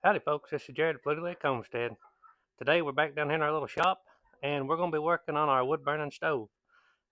Howdy folks, this is Jared at Fluty Homestead. Today we're back down here in our little shop and we're going to be working on our wood burning stove.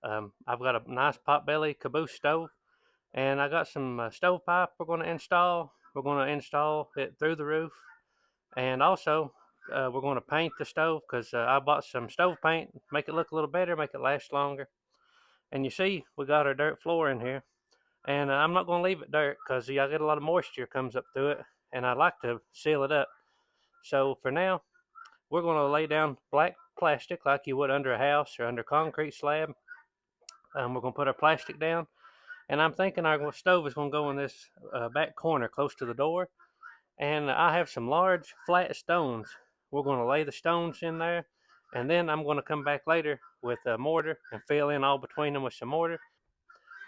I've got a nice potbelly caboose stove and I got some stovepipe we're going to install. We're going to install it through the roof, and also we're going to paint the stove because I bought some stove paint, make it look a little better, make it last longer. And you see we got our dirt floor in here, and I'm not going to leave it dirt because I get a lot of moisture comes up through it and I like to seal it up. So for now, we're going to lay down black plastic like you would under a house or under a concrete slab. We're going to put our plastic down, and I'm thinking our stove is going to go in this back corner close to the door. And I have some large flat stones. We're going to lay the stones in there, and then I'm going to come back later with a mortar and fill in all between them with some mortar.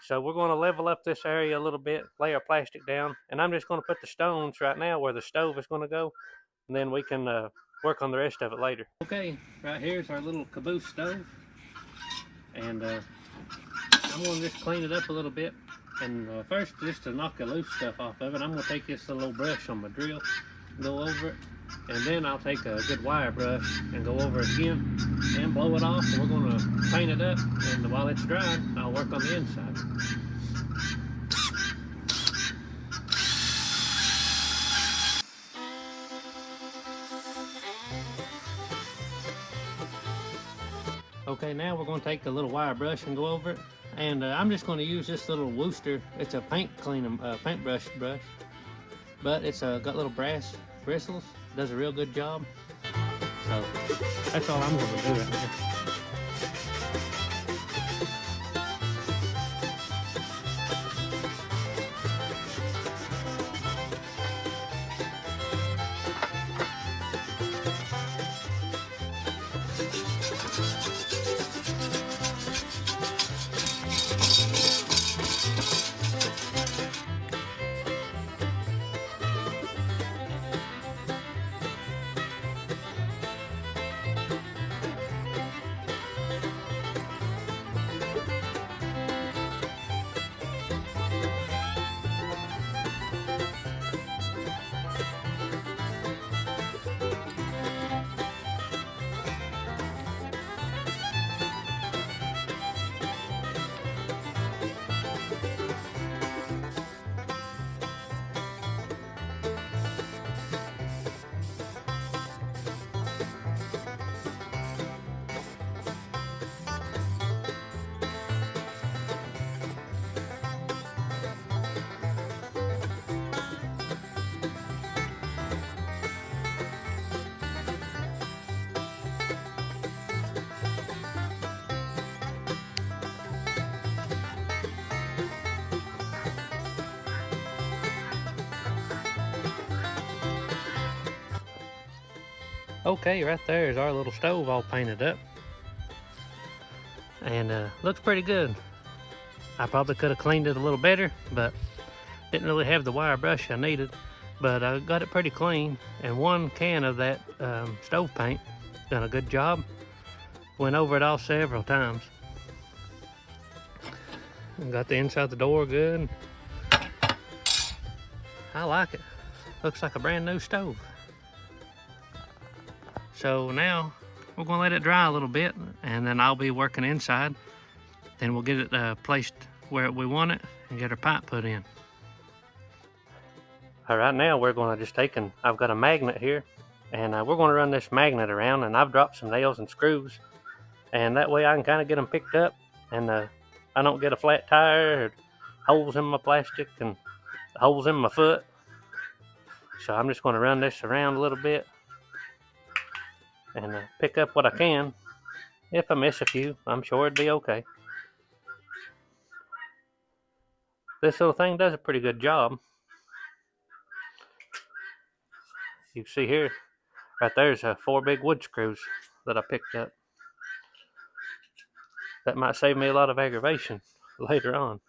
So we're going to level up this area a little bit, lay our plastic down, and I'm just going to put the stones right now where the stove is going to go, and then we can work on the rest of it later. Okay, right here's our little caboose stove, and I'm going to just clean it up a little bit. And first, just to knock the loose stuff off of it, I'm going to take this little brush on my drill, go over it, and then I'll take a good wire brush and go over it again and blow it off. And we're going to paint it up, and while it's drying, I'll work on the inside. Okay, now we're going to take a little wire brush and go over it, and I'm just going to use this little Worcester. It's a paintbrush brush, but it's got little brass bristles. Does a real good job. So that's all I'm going to do right now. Okay, right there is our little stove all painted up, and looks pretty good. I probably could have cleaned it a little better, but didn't really have the wire brush I needed. But I got it pretty clean, and one can of that stove paint done a good job. Went over it all several times. And got the inside of the door good. I like it. Looks like a brand new stove. So now we're going to let it dry a little bit, and then I'll be working inside. Then we'll get it placed where we want it and get our pipe put in. All right, now we're going to just I've got a magnet here, and we're going to run this magnet around, and I've dropped some nails and screws, and that way I can kind of get them picked up, and I don't get a flat tire or holes in my plastic and holes in my foot. So I'm just going to run this around a little bit and pick up what I can. If I miss a few, I'm sure it'd be okay. This little thing does a pretty good job. You can see here, right there's 4 big wood screws that I picked up. That might save me a lot of aggravation later on.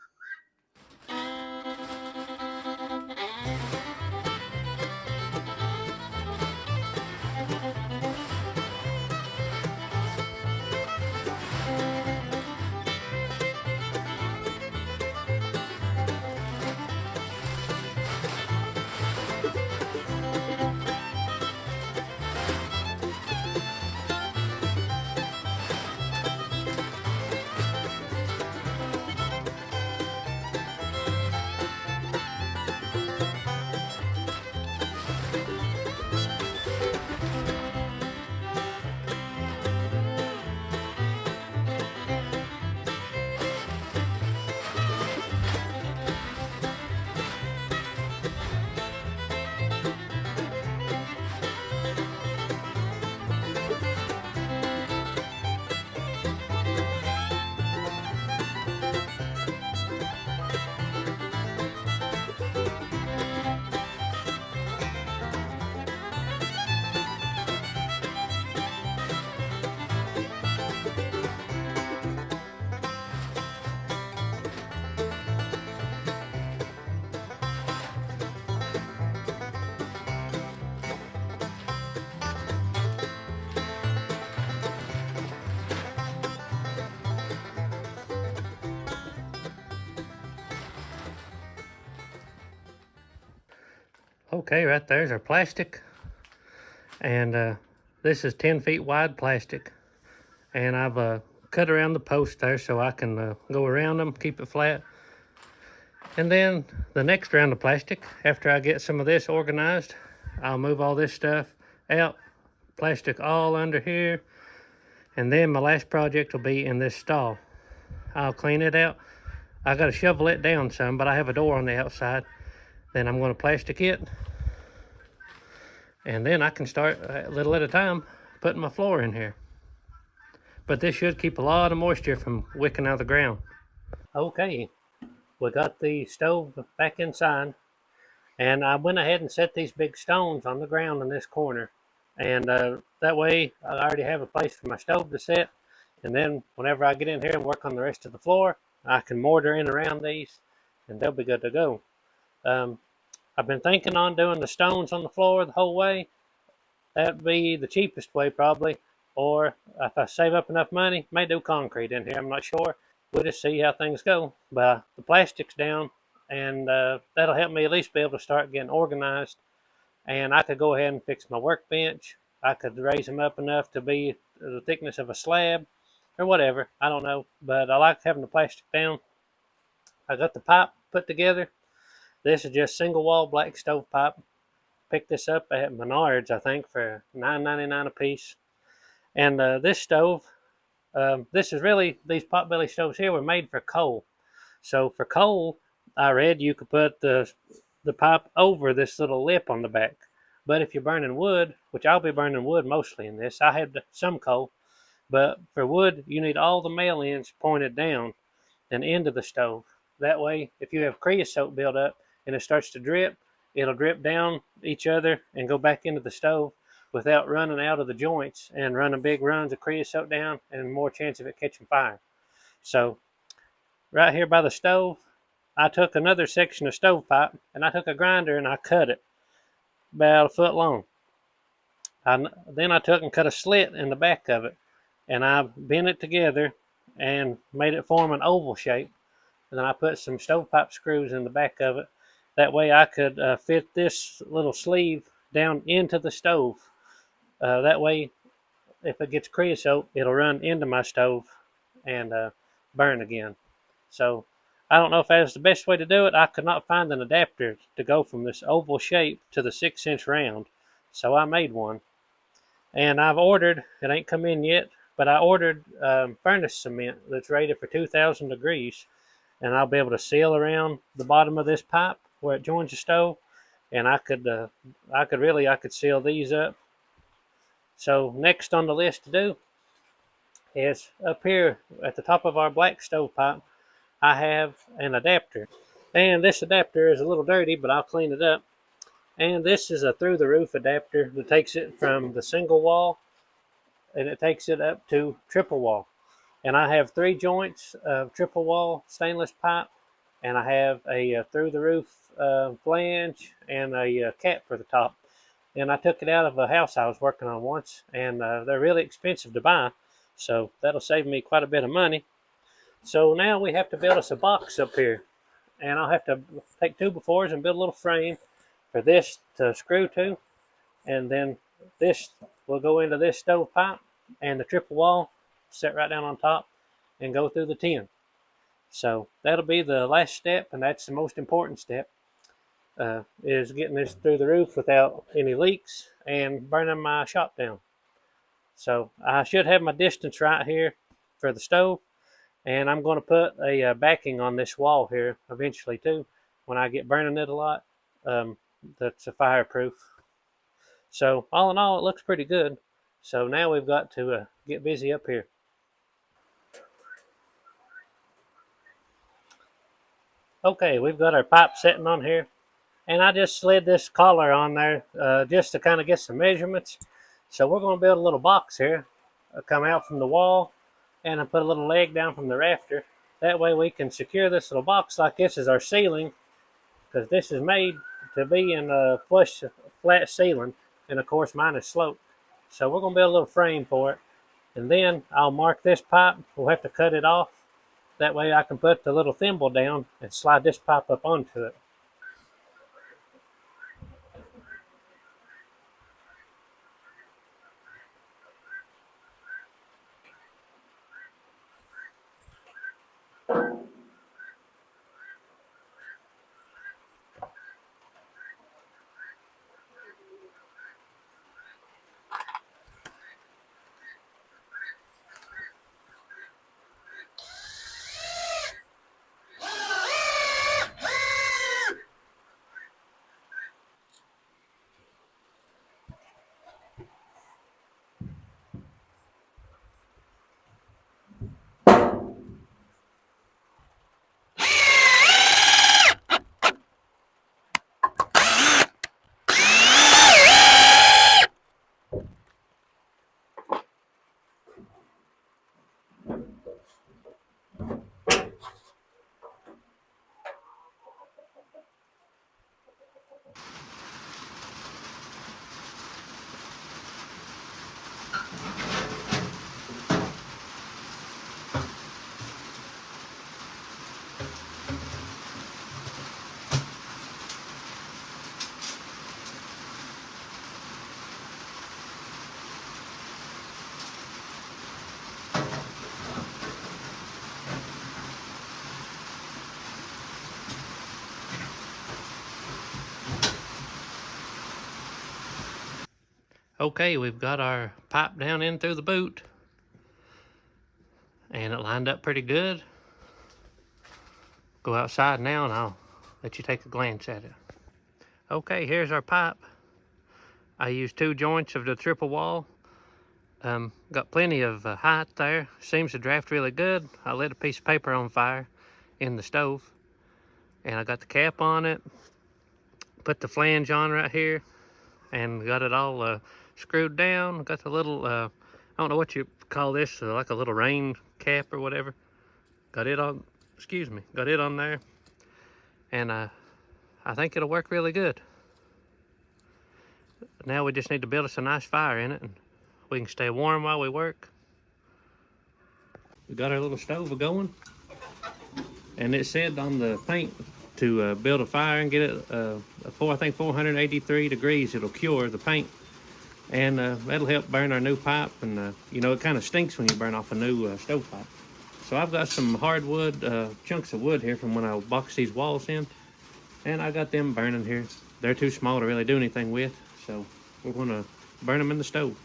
Okay, right there's our plastic, and this is 10 feet wide plastic, and I've cut around the post there so I can go around them, keep it flat. And then the next round of plastic, after I get some of this organized, I'll move all this stuff out, plastic all under here, and then my last project will be in this stall. I'll clean it out. I got to shovel it down some, but I have a door on the outside. Then I'm going to plastic it, and then I can start a little at a time putting my floor in here. But this should keep a lot of moisture from wicking out of the ground. Okay, we got the stove back inside, and I went ahead and set these big stones on the ground in this corner. And that way I already have a place for my stove to sit. And then whenever I get in here and work on the rest of the floor, I can mortar in around these and they'll be good to go. Um, I've been thinking on doing the stones on the floor the whole way. That'd be the cheapest way probably. Or if I save up enough money, may do concrete in here. I'm not sure. We'll just see how things go. But the plastic's down, and that'll help me at least be able to start getting organized. And I could go ahead and fix my workbench. I could raise them up enough to be the thickness of a slab or whatever. I don't know. But I like having the plastic down. I got the pipe put together. This is just single wall black stove pipe. Picked this up at Menards, I think, for $9.99 a piece. And this stove, this is really, these potbelly stoves here were made for coal. So for coal, I read you could put the pipe over this little lip on the back. But if you're burning wood, which I'll be burning wood mostly in this, I had some coal, but for wood, you need all the male ends pointed down and into the stove. That way, if you have creosote built up and it starts to drip, it'll drip down each other and go back into the stove without running out of the joints and running big runs of creosote down and more chance of it catching fire. So right here by the stove, I took another section of stovepipe and I took a grinder and I cut it about a foot long. Then I took and cut a slit in the back of it and I bent it together and made it form an oval shape. And then I put some stovepipe screws in the back of it. That way I could fit this little sleeve down into the stove. That way, if it gets creosote, it'll run into my stove and burn again. So I don't know if that's the best way to do it. I could not find an adapter to go from this oval shape to the 6-inch round. So I made one. And I've ordered, it ain't come in yet, but I ordered furnace cement that's rated for 2,000 degrees. And I'll be able to seal around the bottom of this pipe where it joins the stove. And I could seal these up. So next on the list to do is up here at the top of our black stovepipe, I have an adapter. And this adapter is a little dirty, but I'll clean it up. And this is a through the roof adapter that takes it from the single wall and it takes it up to triple wall. And I have 3 joints of triple wall stainless pipe, and I have a through the roof flange and a cap for the top. And I took it out of a house I was working on once, and they're really expensive to buy, so that'll save me quite a bit of money. So now we have to build us a box up here, and I'll have to take 2x4s and build a little frame for this to screw to, and then this will go into this stovepipe, and the triple wall set right down on top and go through the tin. So that'll be the last step, and that's the most important step, is getting this through the roof without any leaks and burning my shop down. So I should have my distance right here for the stove, and I'm going to put a backing on this wall here eventually too when I get burning it a lot. That's a fireproof. So all in all, it looks pretty good. So now we've got to get busy up here. Okay, we've got our pipe setting on here, and I just slid this collar on there just to kind of get some measurements. So we're going to build a little box here, come out from the wall, and I put a little leg down from the rafter. That way we can secure this little box like this as our ceiling, because this is made to be in a flush, flat ceiling, and of course mine is sloped. So we're going to build a little frame for it, and then I'll mark this pipe. We'll have to cut it off. That way I can put the little thimble down and slide this pipe up onto it. Okay, we've got our pipe down in through the boot, and it lined up pretty good. Go outside now and I'll let you take a glance at it. Okay, here's our pipe. I used 2 joints of the triple wall. Got plenty of height there. Seems to draft really good. I lit a piece of paper on fire in the stove, and I got the cap on it, put the flange on right here, and got it all screwed down. Got the little, I don't know what you call this, like a little rain cap or whatever. Got it on, excuse me, got it on there, and I think it'll work really good. Now we just need to build us a nice fire in it, and we can stay warm while we work. We got our little stove going, and it said on the paint to build a fire and get it I think 483 degrees. It'll cure the paint, and that'll help burn our new pipe. And you know, it kind of stinks when you burn off a new stove pipe. So I've got some hardwood chunks of wood here from when I boxed these walls in, and I got them burning here. They're too small to really do anything with, so we're going to burn them in the stove.